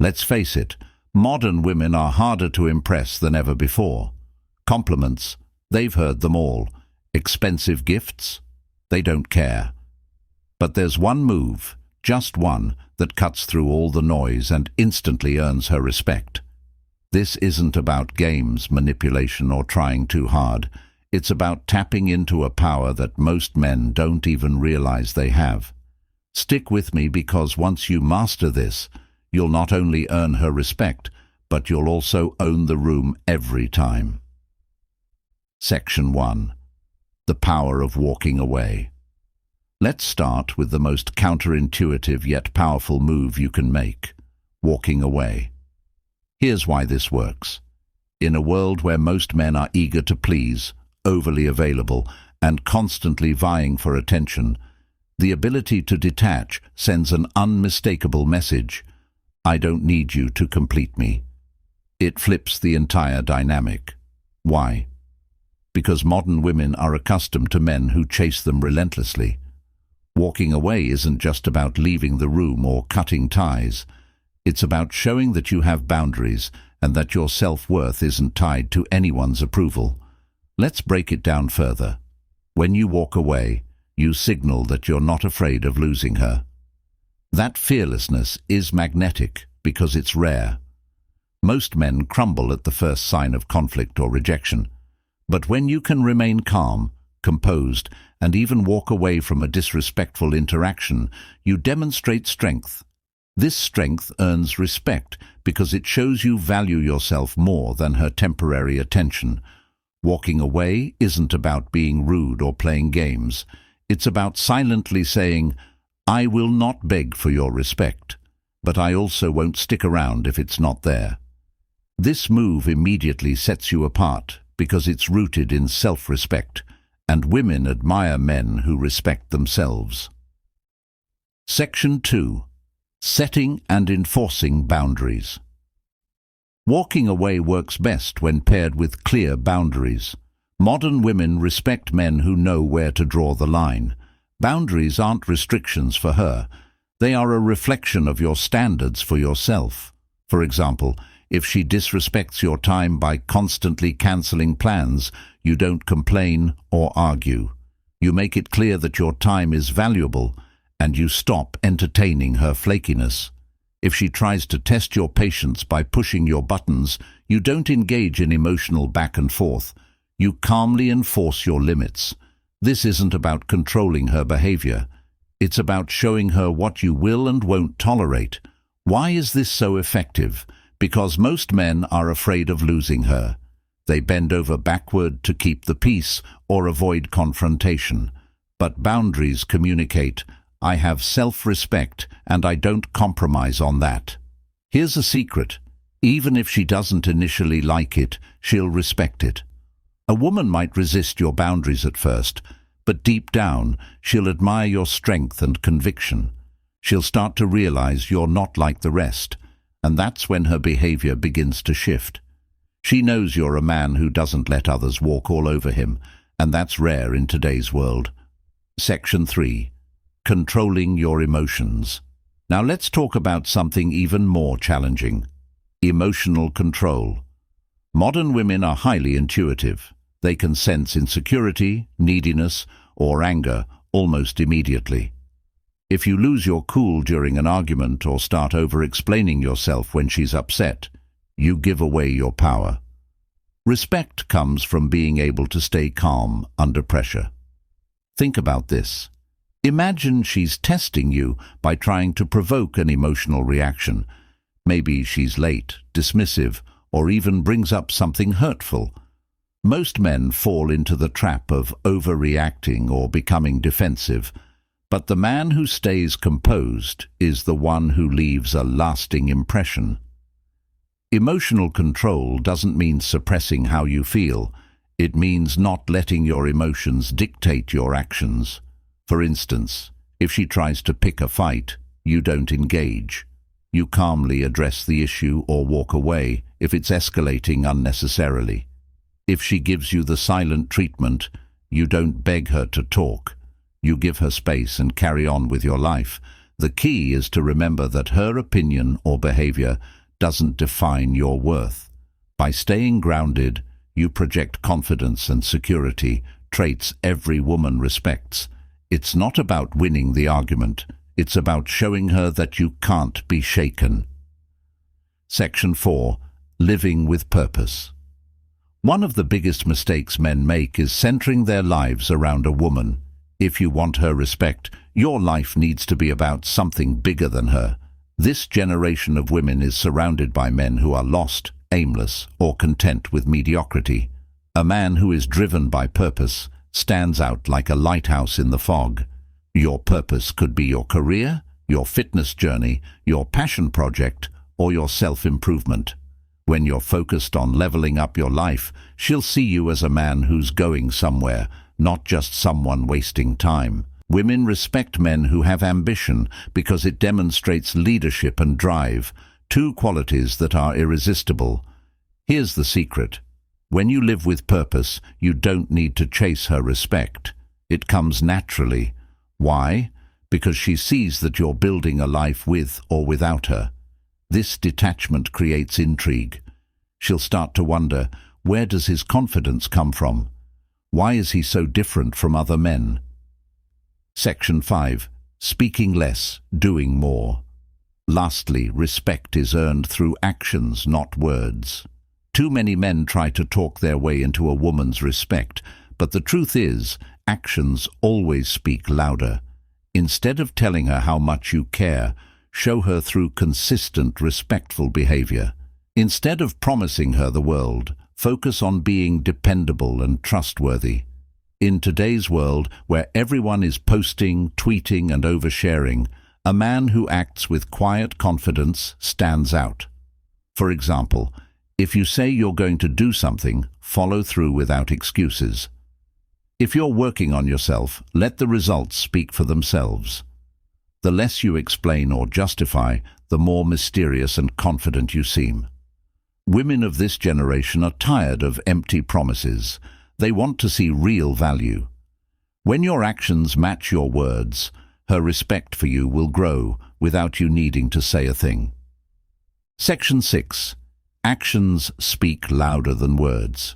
Let's face it, modern women are harder to impress than ever before. Compliments, they've heard them all. Expensive gifts, they don't care. But there's one move, just one, that cuts through all the noise and instantly earns her respect. This isn't about games, manipulation, or trying too hard. It's about tapping into a power that most men don't even realize they have. Stick with me, because once you master this, you'll not only earn her respect, but you'll also own the room every time. Section 1. The power of walking away. Let's start with the most counterintuitive yet powerful move you can make: walking away. Here's why this works. In a world where most men are eager to please, overly available, and constantly vying for attention, the ability to detach sends an unmistakable message: I don't need you to complete me. It flips the entire dynamic. Why? Because modern women are accustomed to men who chase them relentlessly. Walking away isn't just about leaving the room or cutting ties. It's about showing that you have boundaries and that your self-worth isn't tied to anyone's approval. Let's break it down further. When you walk away, you signal that you're not afraid of losing her. That fearlessness is magnetic because it's rare. Most men crumble at the first sign of conflict or rejection. But when you can remain calm, composed, and even walk away from a disrespectful interaction, you demonstrate strength. This strength earns respect because it shows you value yourself more than her temporary attention. Walking away isn't about being rude or playing games. It's about silently saying, I will not beg for your respect, but I also won't stick around if it's not there. This move immediately sets you apart because it's rooted in self-respect, and women admire men who respect themselves. Section 2. Setting and enforcing boundaries. Walking away works best when paired with clear boundaries. Modern women respect men who know where to draw the line. Boundaries aren't restrictions for her. They are a reflection of your standards for yourself. For example, if she disrespects your time by constantly cancelling plans, you don't complain or argue. You make it clear that your time is valuable, and you stop entertaining her flakiness. If she tries to test your patience by pushing your buttons, you don't engage in emotional back and forth. You calmly enforce your limits. This isn't about controlling her behavior. It's about showing her what you will and won't tolerate. Why is this so effective? Because most men are afraid of losing her. They bend over backward to keep the peace or avoid confrontation. But boundaries communicate, I have self-respect and I don't compromise on that. Here's a secret. Even if she doesn't initially like it, she'll respect it. A woman might resist your boundaries at first, but deep down, she'll admire your strength and conviction. She'll start to realize you're not like the rest, and that's when her behavior begins to shift. She knows you're a man who doesn't let others walk all over him, and that's rare in today's world. Section 3. Controlling your emotions. Now let's talk about something even more challenging: emotional control. Modern women are highly intuitive. They can sense insecurity, neediness, or anger almost immediately. If you lose your cool during an argument or start over-explaining yourself when she's upset, you give away your power. Respect comes from being able to stay calm under pressure. Think about this. Imagine she's testing you by trying to provoke an emotional reaction. Maybe she's late, dismissive, or even brings up something hurtful. Most men fall into the trap of overreacting or becoming defensive, but the man who stays composed is the one who leaves a lasting impression. Emotional control doesn't mean suppressing how you feel. It means not letting your emotions dictate your actions. For instance, if she tries to pick a fight, you don't engage. You calmly address the issue or walk away if it's escalating unnecessarily. If she gives you the silent treatment, you don't beg her to talk. You give her space and carry on with your life. The key is to remember that her opinion or behavior doesn't define your worth. By staying grounded, you project confidence and security, traits every woman respects. It's not about winning the argument. It's about showing her that you can't be shaken. Section 4. Living with purpose. One of the biggest mistakes men make is centering their lives around a woman. If you want her respect, your life needs to be about something bigger than her. This generation of women is surrounded by men who are lost, aimless, or content with mediocrity. A man who is driven by purpose stands out like a lighthouse in the fog. Your purpose could be your career, your fitness journey, your passion project, or your self-improvement. When you're focused on leveling up your life, she'll see you as a man who's going somewhere, not just someone wasting time. Women respect men who have ambition because it demonstrates leadership and drive, two qualities that are irresistible. Here's the secret. When you live with purpose, you don't need to chase her respect. It comes naturally. Why? Because she sees that you're building a life with or without her. This detachment creates intrigue. She'll start to wonder, where does his confidence come from? Why is he so different from other men? Section 5. Speaking less, doing more. Lastly, respect is earned through actions, not words. Too many men try to talk their way into a woman's respect, but the truth is, actions always speak louder. Instead of telling her how much you care, show her through consistent, respectful behavior. Instead of promising her the world, focus on being dependable and trustworthy. In today's world, where everyone is posting, tweeting, and oversharing, a man who acts with quiet confidence stands out. For example, if you say you're going to do something, follow through without excuses. If you're working on yourself, let the results speak for themselves. The less you explain or justify, the more mysterious and confident you seem. Women of this generation are tired of empty promises. They want to see real value. When your actions match your words, her respect for you will grow without you needing to say a thing. Section 6. Actions speak louder than words.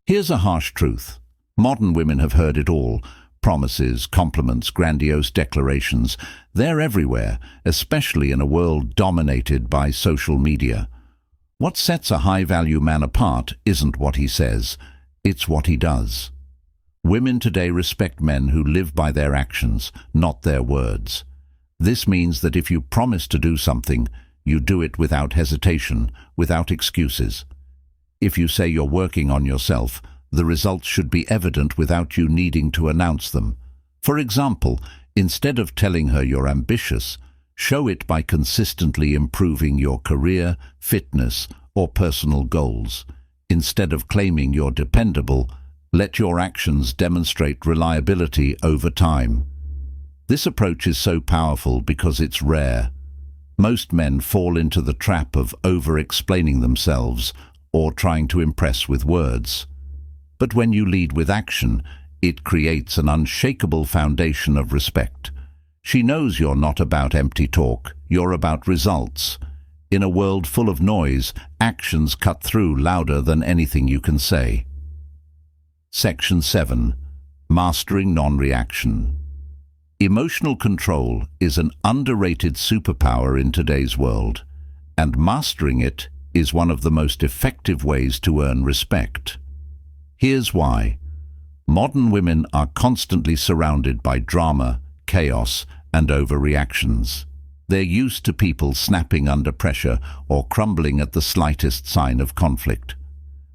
Here's a harsh truth. Modern women have heard it all. Promises, compliments, grandiose declarations. They're everywhere, especially in a world dominated by social media. What sets a high-value man apart isn't what he says, it's what he does. Women today respect men who live by their actions, not their words. This means that if you promise to do something, you do it without hesitation, without excuses. If you say you're working on yourself, the results should be evident without you needing to announce them. For example, instead of telling her you're ambitious, show it by consistently improving your career, fitness, or personal goals. Instead of claiming you're dependable, let your actions demonstrate reliability over time. This approach is so powerful because it's rare. Most men fall into the trap of over-explaining themselves or trying to impress with words. But when you lead with action, it creates an unshakable foundation of respect. She knows you're not about empty talk, you're about results. In a world full of noise, actions cut through louder than anything you can say. Section 7. Mastering non-reaction. Emotional control is an underrated superpower in today's world, and mastering it is one of the most effective ways to earn respect. Here's why. Modern women are constantly surrounded by drama, chaos, and overreactions. They're used to people snapping under pressure or crumbling at the slightest sign of conflict.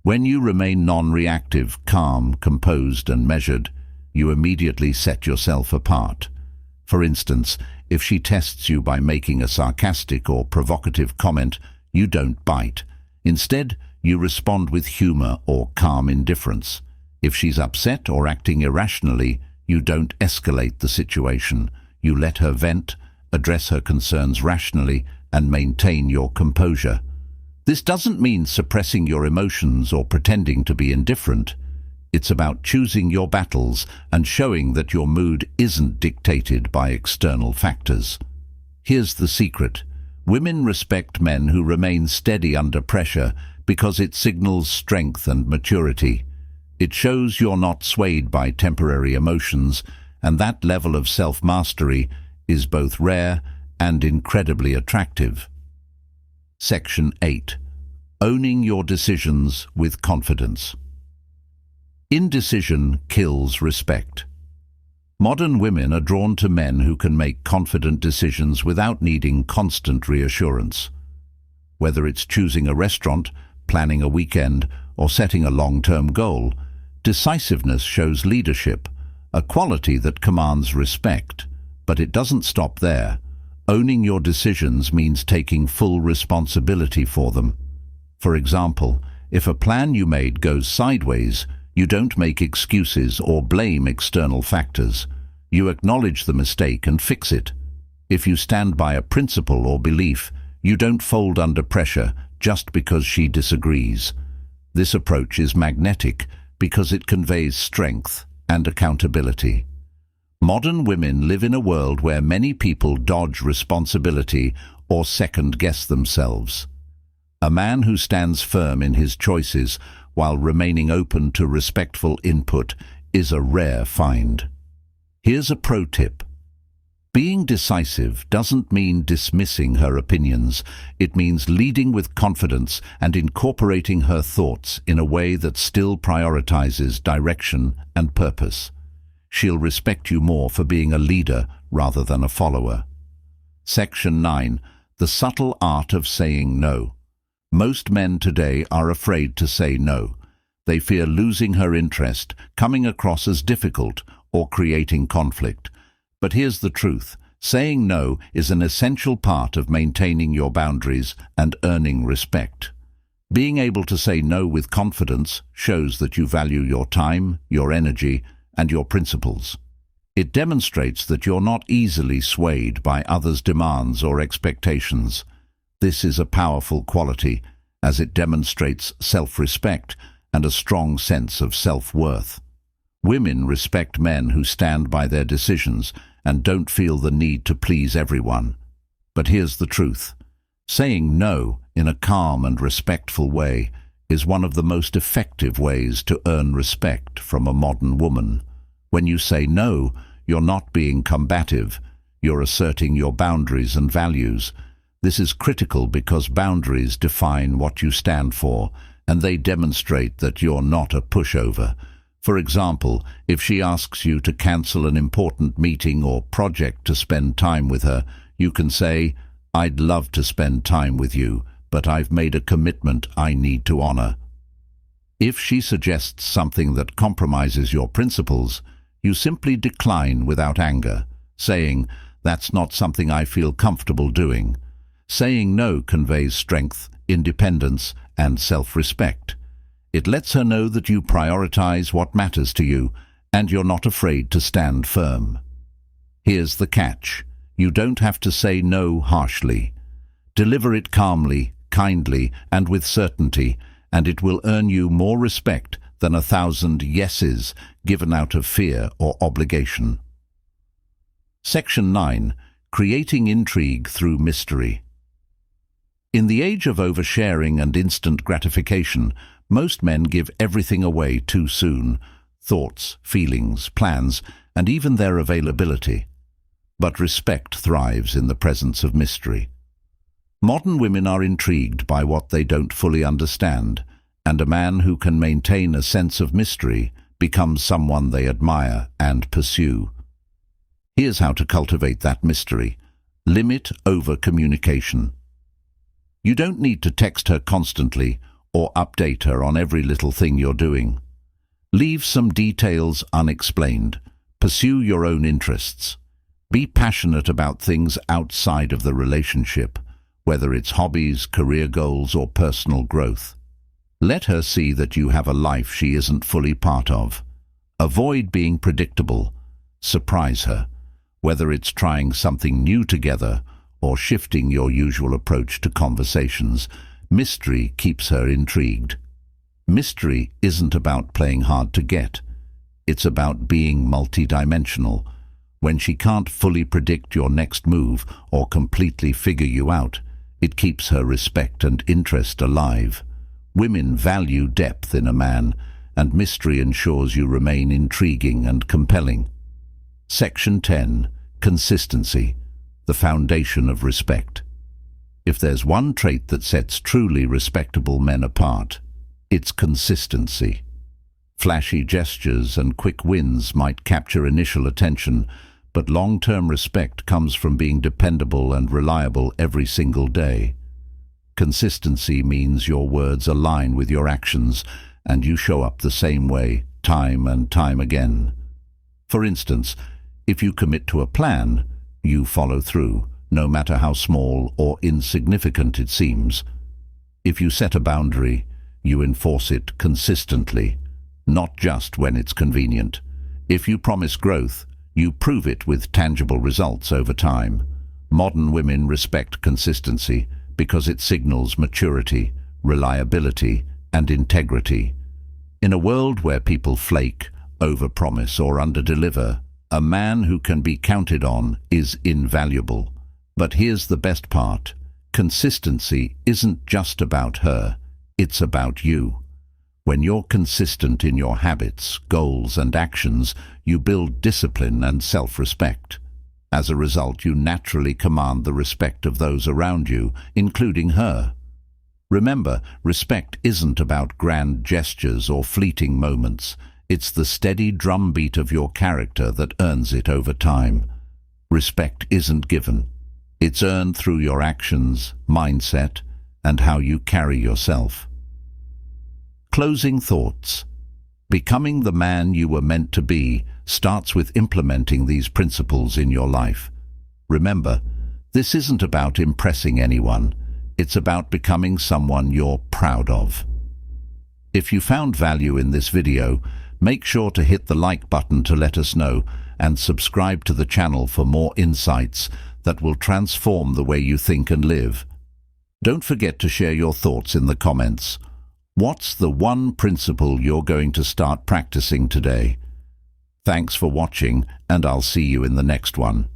When you remain non-reactive, calm, composed, and measured, you immediately set yourself apart. For instance, if she tests you by making a sarcastic or provocative comment, you don't bite. Instead, you respond with humor or calm indifference. If she's upset or acting irrationally, you don't escalate the situation. You let her vent, address her concerns rationally, and maintain your composure. This doesn't mean suppressing your emotions or pretending to be indifferent. It's about choosing your battles and showing that your mood isn't dictated by external factors. Here's the secret. Women respect men who remain steady under pressure because it signals strength and maturity. It shows you're not swayed by temporary emotions, and that level of self-mastery is both rare and incredibly attractive. Section 8. Owning your decisions with confidence. Indecision kills respect. Modern women are drawn to men who can make confident decisions without needing constant reassurance. Whether it's choosing a restaurant, planning a weekend, or setting a long-term goal, decisiveness shows leadership, a quality that commands respect. But it doesn't stop there. Owning your decisions means taking full responsibility for them. For example, if a plan you made goes sideways, you don't make excuses or blame external factors. You acknowledge the mistake and fix it. If you stand by a principle or belief, you don't fold under pressure just because she disagrees. This approach is magnetic because it conveys strength and accountability. Modern women live in a world where many people dodge responsibility or second-guess themselves. A man who stands firm in his choices while remaining open to respectful input is a rare find. Here's a pro tip. Being decisive doesn't mean dismissing her opinions. It means leading with confidence and incorporating her thoughts in a way that still prioritizes direction and purpose. She'll respect you more for being a leader rather than a follower. Section 9. The subtle art of saying no. Most men today are afraid to say no. They fear losing her interest, coming across as difficult, or creating conflict. But here's the truth. Saying no is an essential part of maintaining your boundaries and earning respect. Being able to say no with confidence shows that you value your time, your energy, and your principles. It demonstrates that you're not easily swayed by others' demands or expectations. This is a powerful quality, as it demonstrates self-respect and a strong sense of self-worth. Women respect men who stand by their decisions and don't feel the need to please everyone. But here's the truth. Saying no in a calm and respectful way is one of the most effective ways to earn respect from a modern woman. When you say no, you're not being combative. You're asserting your boundaries and values. This is critical because boundaries define what you stand for, and they demonstrate that you're not a pushover. For example, if she asks you to cancel an important meeting or project to spend time with her, you can say, "I'd love to spend time with you, but I've made a commitment I need to honor." If she suggests something that compromises your principles, you simply decline without anger, saying, "That's not something I feel comfortable doing." Saying no conveys strength, independence, and self-respect. It lets her know that you prioritize what matters to you, and you're not afraid to stand firm. Here's the catch. You don't have to say no harshly. Deliver it calmly, kindly, and with certainty, and it will earn you more respect than 1,000 yeses given out of fear or obligation. Section 9. Creating intrigue through mystery. In the age of oversharing and instant gratification, most men give everything away too soon: thoughts, feelings, plans, and even their availability. But respect thrives in the presence of mystery. Modern women are intrigued by what they don't fully understand, and a man who can maintain a sense of mystery becomes someone they admire and pursue. Here's how to cultivate that mystery. Limit over-communication. You don't need to text her constantly or update her on every little thing you're doing. Leave some details unexplained. Pursue your own interests. Be passionate about things outside of the relationship, whether it's hobbies, career goals, or personal growth. Let her see that you have a life she isn't fully part of. Avoid being predictable. Surprise her, whether it's trying something new together or shifting your usual approach to conversations. Mystery keeps her intrigued. Mystery isn't about playing hard to get. It's about being multidimensional. When she can't fully predict your next move or completely figure you out, it keeps her respect and interest alive. Women value depth in a man, and mystery ensures you remain intriguing and compelling. Section 10. Consistency, the foundation of respect. If there's one trait that sets truly respectable men apart, it's consistency. Flashy gestures and quick wins might capture initial attention, but long-term respect comes from being dependable and reliable every single day. Consistency means your words align with your actions, and you show up the same way, time and time again. For instance, if you commit to a plan, you follow through, no matter how small or insignificant it seems. If you set a boundary, you enforce it consistently, not just when it's convenient. If you promise growth, you prove it with tangible results over time. Modern women respect consistency because it signals maturity, reliability, and integrity. In a world where people flake, overpromise, or underdeliver, a man who can be counted on is invaluable. But here's the best part. Consistency isn't just about her, it's about you. When you're consistent in your habits, goals, and actions, you build discipline and self-respect. As a result, you naturally command the respect of those around you, including her. Remember, respect isn't about grand gestures or fleeting moments. It's the steady drumbeat of your character that earns it over time. Respect isn't given. It's earned through your actions, mindset, and how you carry yourself. Closing thoughts. Becoming the man you were meant to be starts with implementing these principles in your life. Remember, this isn't about impressing anyone. It's about becoming someone you're proud of. If you found value in this video, make sure to hit the like button to let us know and subscribe to the channel for more insights that will transform the way you think and live. Don't forget to share your thoughts in the comments. What's the one principle you're going to start practicing today? Thanks for watching, and I'll see you in the next one.